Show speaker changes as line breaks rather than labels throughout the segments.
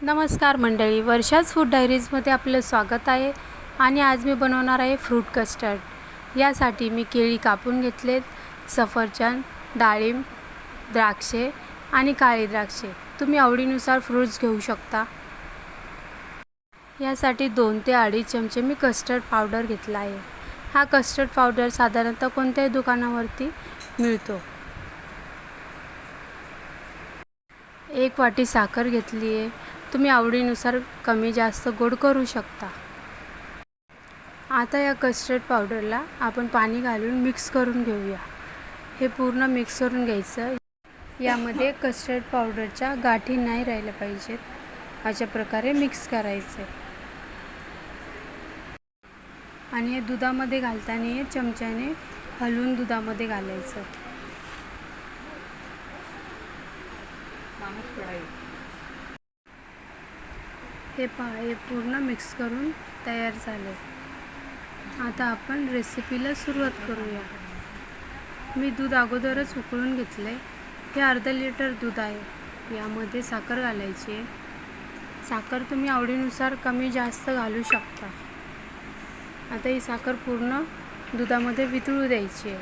नमस्कार मंडळी, वर्षाच फूड डायरीजमध्ये आपलं स्वागत आहे. आणि आज मी बनवणार आहे फ्रूट कस्टर्ड. यासाठी मी केळी कापून घेतलेत, सफरचंद, डाळिंब, द्राक्षे आणि काळी द्राक्षे. तुम्ही आवडीनुसार फ्रूट्स घेऊ शकता. यासाठी 2 ते 2.5 चमचे मी कस्टर्ड पावडर घेतला आहे. हा कस्टर्ड पावडर साधारणतः कोणत्याही दुकानावरती मिळतो. 1 वाटी साखर घेतली आहे. तुम्ही आवडीनुसार कमी जास्त गोड करू शकता. आता या कस्टर्ड पावडरला आपण पाणी घालून मिक्स करून घेऊया. हे पूर्ण मिक्स करून घ्यायचं. यामध्ये कस्टर्ड पावडरच्या गाठी नाही राहिल्या पाहिजेत. अशा प्रकारे मिक्स करायचं. आणि हे दुधामध्ये घालताना चमच्याने हलवून दुधामध्ये घालायचं. हे पहा, हे पूर्ण मिक्स करून तयार झाले. आता आपण रेसिपीला सुरुवात करूया. मी दूध अगोदरच उकळून घेतले. हे अर्धा लिटर दूध आहे. यामध्ये साखर घालायची आहे. साखर तुम्ही आवडीनुसार कमी जास्त घालू शकता. आता ही साखर पूर्ण दुधामध्ये वितळू द्यायची आहे.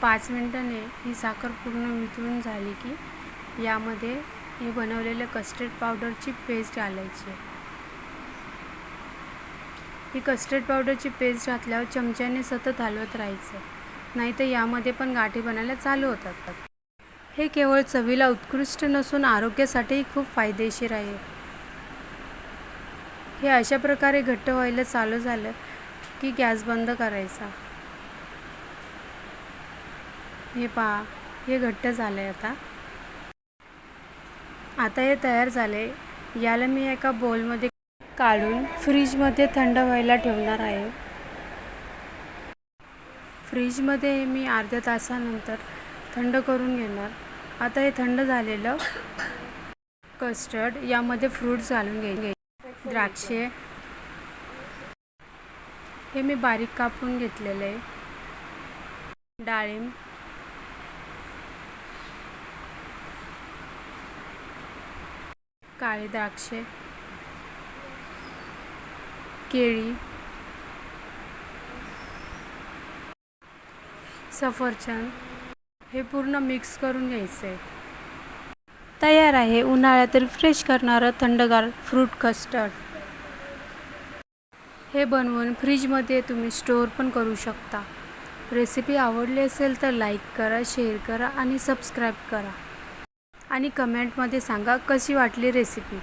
5 मिनिटांनी ही साखर पूर्ण वितळून झाली की यामध्ये हे बनवलेलं कस्टर्ड पावडरची पेस्ट घालायची. ही कस्टर्ड पावडरची पेस्ट घातल्यावर चमच्याने सतत हलवत राहायचं, नाहीतर यामध्ये पण गाठी बनायला चालू होतात. हे केवळ चवीला उत्कृष्ट नसून आरोग्यासाठीही खूप फायदेशीर आहे. हे अशा प्रकारे घट्ट व्हायला चालू झालं की गॅस बंद करायचा. हे पहा, हे घट्ट झालं आहे. आता हे तयार झाले. याला मी एका बाउलमध्ये काढून फ्रीजमध्ये थंड व्हायला ठेवणार आहे. फ्रीजमध्ये मी अर्ध्या तासानंतर थंड करून घेणार. आता हे थंड झालेलं कस्टर्ड यामध्ये फ्रूट्स घालून घ्यायचे. द्राक्षे हे मी बारीक कापून घेतलेले आहे. डाळिंब, काळी द्राक्षे, केळी, सफरचंद हे पूर्ण मिक्स करून घ्यायचं आहे. तयार आहे उन्हाळ्यातील फ्रेश करणारं थंडगार फ्रूट कस्टर्ड. हे बनवून फ्रीजमध्ये तुम्ही स्टोअर पण करू शकता. रेसिपी आवडली असेल तर लाईक करा, शेअर करा आणि सबस्क्राईब करा. आणि कमेंटमध्ये सांगा कशी वाटली रेसिपी.